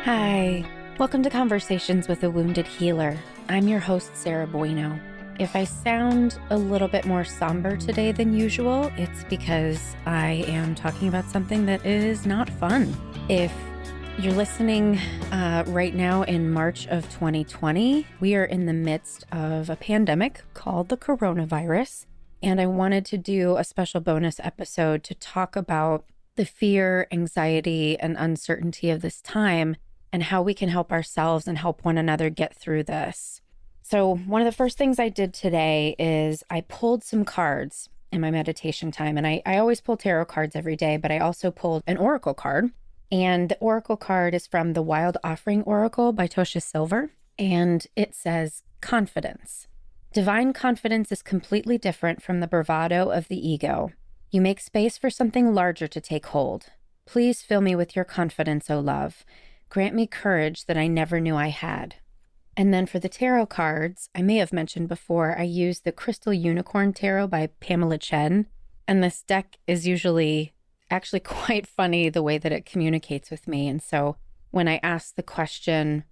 Hi, welcome to Conversations with a Wounded Healer. I'm your host, Sarah Buino. If I sound a little bit more somber today than usual, it's because I am talking about something that is not fun. If you're listening right now in March of 2020, we are in the midst of a pandemic called the coronavirus, and I wanted to do a special bonus episode to talk about the fear, anxiety, and uncertainty of this time and how we can help ourselves and help one another get through this. So one of the first things I did today is I pulled some cards in my meditation time. And I always pull tarot cards every day, but I also pulled an oracle card. And the oracle card is from the Wild Offering Oracle by Tosha Silver. And it says, confidence. Divine confidence is completely different from the bravado of the ego. You make space for something larger to take hold. Please fill me with your confidence, O love. Grant me courage that I never knew I had. And then for the tarot cards, I may have mentioned before, I use the Crystal Unicorn Tarot by Pamela Chen. And this deck is usually actually quite funny the way that it communicates with me. And so when I ask the question,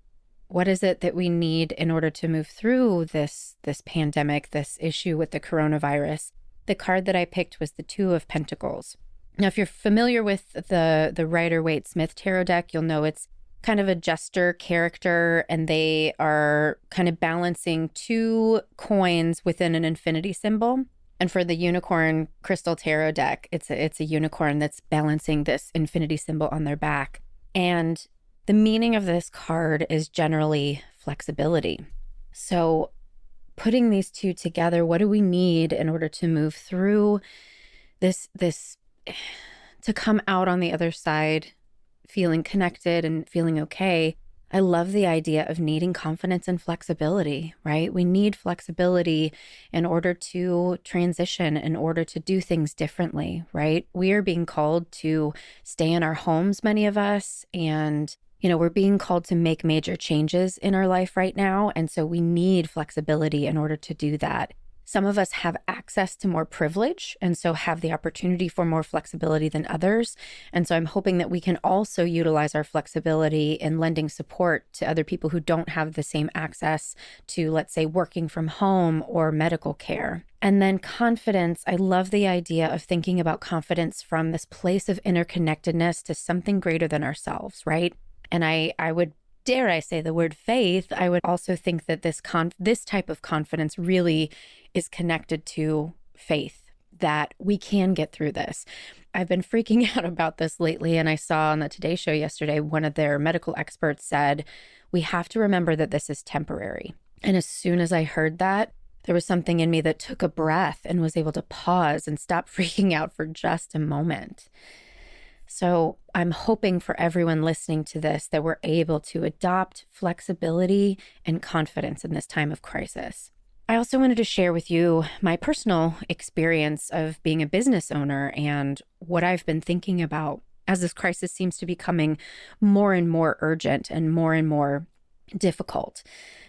what is it that we need in order to move through this pandemic, this issue with the coronavirus, the card that I picked was the Two of Pentacles. Now, if you're familiar with the Rider-Waite-Smith tarot deck, you'll know it's kind of a jester character, and they are kind of balancing two coins within an infinity symbol. And for the Unicorn Crystal Tarot deck, it's a unicorn that's balancing this infinity symbol on their back. And the meaning of this card is generally flexibility. So putting these two together, what do we need in order to move through this to come out on the other side feeling connected and feeling okay? I love the idea of needing confidence and flexibility, right? We need flexibility in order to transition, in order to do things differently, right? We are being called to stay in our homes, many of us, and we're being called to make major changes in our life right now. And so we need flexibility in order to do that. Some of us have access to more privilege and so have the opportunity for more flexibility than others. And so I'm hoping that we can also utilize our flexibility in lending support to other people who don't have the same access to, let's say, working from home or medical care. And then confidence, I love the idea of thinking about confidence from this place of interconnectedness to something greater than ourselves, right? And I would, dare I say the word faith, I would also think that this type of confidence really is connected to faith, that we can get through this. I've been freaking out about this lately, and I saw on the Today Show yesterday, one of their medical experts said, we have to remember that this is temporary. And as soon as I heard that, there was something in me that took a breath and was able to pause and stop freaking out for just a moment. So I'm hoping for everyone listening to this that we're able to adopt flexibility and confidence in this time of crisis. I also wanted to share with you my personal experience of being a business owner and what I've been thinking about as this crisis seems to be becoming more and more urgent and more difficult.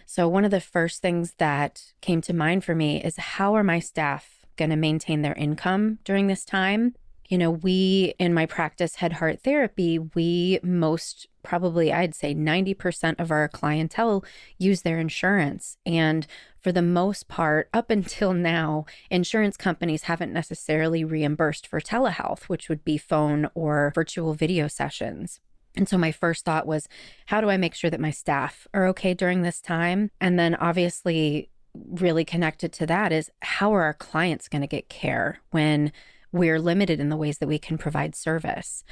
So one of the first things that came to mind for me is, how are my staff going to maintain their income during this time? We, in my practice, Head Heart Therapy, probably I'd say 90% of our clientele use their insurance. And for the most part, up until now, insurance companies haven't necessarily reimbursed for telehealth, which would be phone or virtual video sessions. And so my first thought was, how do I make sure that my staff are okay during this time? And then obviously really connected to that is, how are our clients going to get care when we're limited in the ways that we can provide service?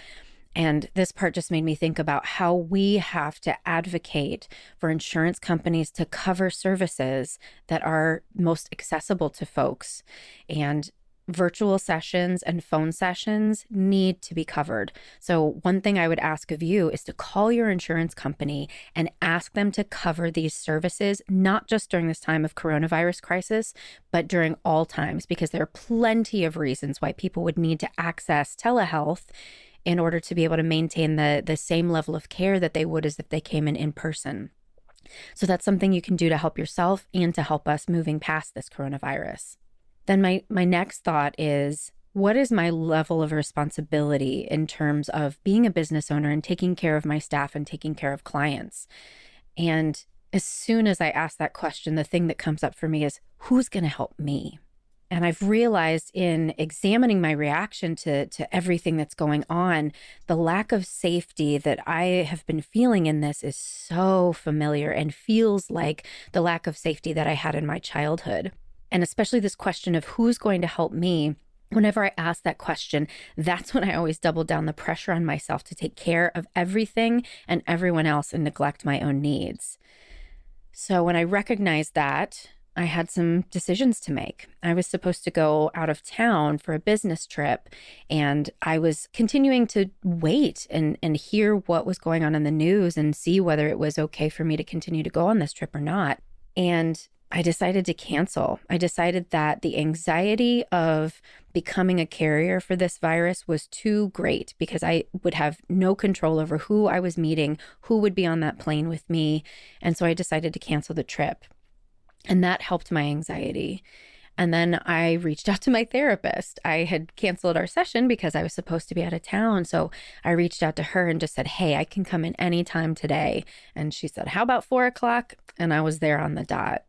And this part just made me think about how we have to advocate for insurance companies to cover services that are most accessible to folks. And virtual sessions and phone sessions need to be covered. So one thing I would ask of you is to call your insurance company and ask them to cover these services, not just during this time of coronavirus crisis, but during all times, because there are plenty of reasons why people would need to access telehealth in order to be able to maintain the same level of care that they would as if they came in person. So that's something you can do to help yourself and to help us moving past this coronavirus. Then my next thought is, what is my level of responsibility in terms of being a business owner and taking care of my staff and taking care of clients? And as soon as I ask that question, the thing that comes up for me is, who's going to help me? And I've realized in examining my reaction to everything that's going on, the lack of safety that I have been feeling in this is so familiar and feels like the lack of safety that I had in my childhood. And especially this question of who's going to help me. Whenever I ask that question, that's when I always double down the pressure on myself to take care of everything and everyone else and neglect my own needs. So when I recognized that, I had some decisions to make. I was supposed to go out of town for a business trip, and I was continuing to wait and hear what was going on in the news and see whether it was okay for me to continue to go on this trip or not. And I decided to cancel. I decided that the anxiety of becoming a carrier for this virus was too great because I would have no control over who I was meeting, who would be on that plane with me. And so I decided to cancel the trip. And that helped my anxiety. And then I reached out to my therapist. I had canceled our session because I was supposed to be out of town. So I reached out to her and just said, hey, I can come in anytime today. And she said, how about 4:00? And I was there on the dot.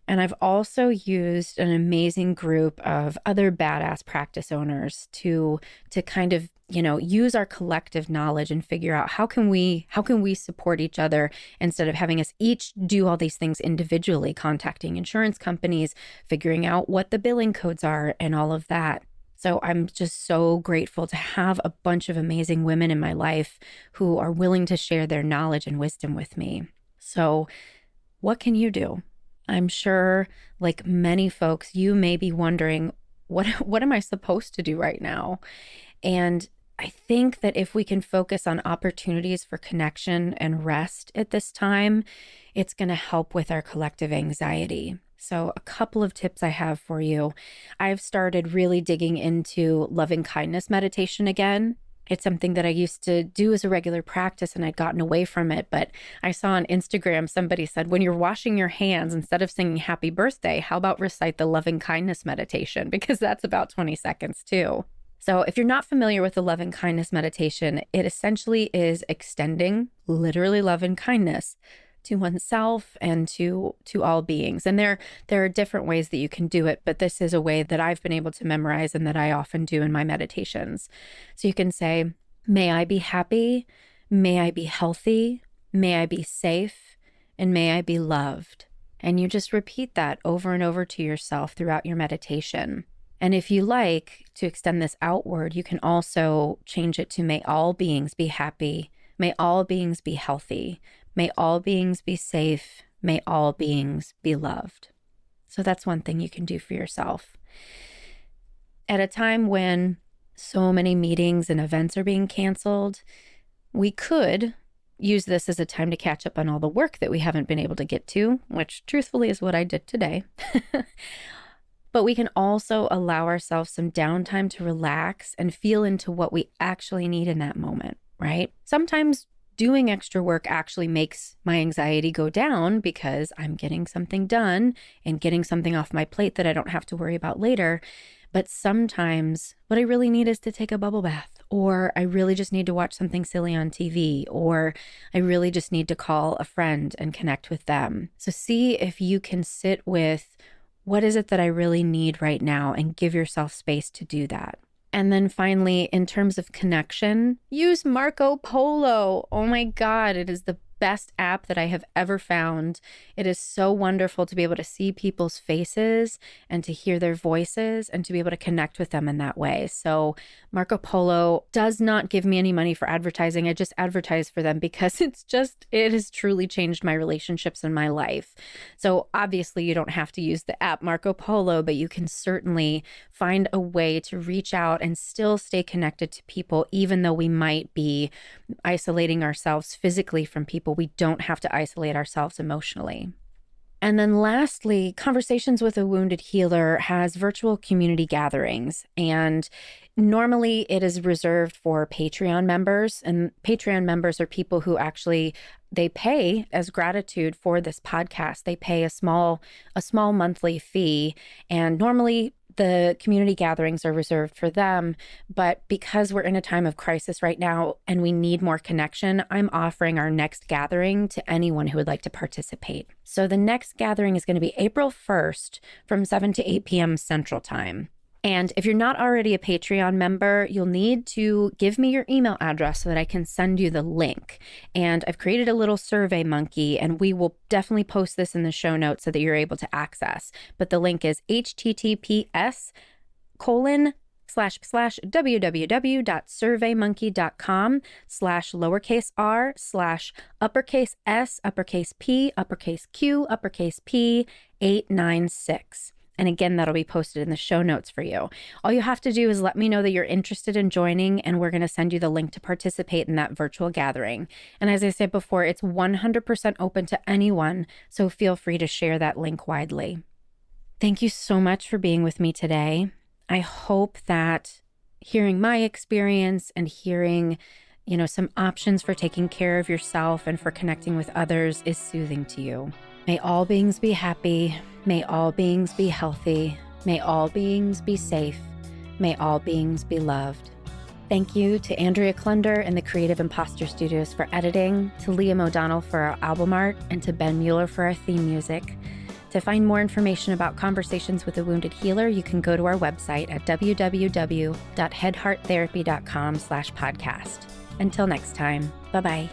And I've also used an amazing group of other badass practice owners to kind of, use our collective knowledge and figure out how can we support each other instead of having us each do all these things individually, contacting insurance companies, figuring out what the billing codes are and all of that. So I'm just so grateful to have a bunch of amazing women in my life who are willing to share their knowledge and wisdom with me. So what can you do? I'm sure, like many folks, you may be wondering, what am I supposed to do right now? And I think that if we can focus on opportunities for connection and rest at this time, it's going to help with our collective anxiety. So a couple of tips I have for you. I've started really digging into loving kindness meditation again. It's something that I used to do as a regular practice and I'd gotten away from it. But I saw on Instagram, somebody said, when you're washing your hands, instead of singing happy birthday, how about recite the loving kindness meditation? Because that's about 20 seconds too. So if you're not familiar with the loving kindness meditation, it essentially is extending literally love and kindness to oneself and to all beings. And there are different ways that you can do it, but this is a way that I've been able to memorize and that I often do in my meditations. So you can say, may I be happy, may I be healthy, may I be safe, and may I be loved. And you just repeat that over and over to yourself throughout your meditation. And if you like to extend this outward, you can also change it to may all beings be happy, may all beings be healthy, may all beings be safe, may all beings be loved. So that's one thing you can do for yourself. At a time when so many meetings and events are being canceled, we could use this as a time to catch up on all the work that we haven't been able to get to, which truthfully is what I did today. But we can also allow ourselves some downtime to relax and feel into what we actually need in that moment, right? Sometimes doing extra work actually makes my anxiety go down because I'm getting something done and getting something off my plate that I don't have to worry about later. But sometimes what I really need is to take a bubble bath, or I really just need to watch something silly on TV, or I really just need to call a friend and connect with them. So see if you can sit with what is it that I really need right now and give yourself space to do that. And then finally, in terms of connection, use Marco Polo. Oh my God, it is the best app that I have ever found. It is so wonderful to be able to see people's faces and to hear their voices and to be able to connect with them in that way. So Marco Polo does not give me any money for advertising. I just advertise for them because it has truly changed my relationships in my life. So obviously you don't have to use the app Marco Polo, but you can certainly find a way to reach out and still stay connected to people, even though we might be isolating ourselves physically from people. We don't have to isolate ourselves emotionally. And then lastly, Conversations with a Wounded Healer has virtual community gatherings. And normally it is reserved for Patreon members. And Patreon members are people who actually, they pay as gratitude for this podcast. They pay a small monthly fee. And normally The community gatherings are reserved for them, but because we're in a time of crisis right now and we need more connection, I'm offering our next gathering to anyone who would like to participate. So the next gathering is going to be April 1st from 7 to 8 p.m. Central Time. And if you're not already a Patreon member, you'll need to give me your email address so that I can send you the link. And I've created a little survey monkey, and we will definitely post this in the show notes so that you're able to access. But the link is https://www.surveymonkey.com/lowercase r/uppercase S/P 896. And again, that'll be posted in the show notes for you. All you have to do is let me know that you're interested in joining, and we're going to send you the link to participate in that virtual gathering. And as I said before, it's 100% open to anyone, so feel free to share that link widely. Thank you so much for being with me today. I hope that hearing my experience and hearing, some options for taking care of yourself and for connecting with others is soothing to you. May all beings be happy. May all beings be healthy. May all beings be safe. May all beings be loved. Thank you to Andrea Klunder and the Creative Imposter Studios for editing, to Liam O'Donnell for our album art, and to Ben Mueller for our theme music. To find more information about Conversations with a Wounded Healer, you can go to our website at www.headhearttherapy.com/podcast. Until next time, bye-bye.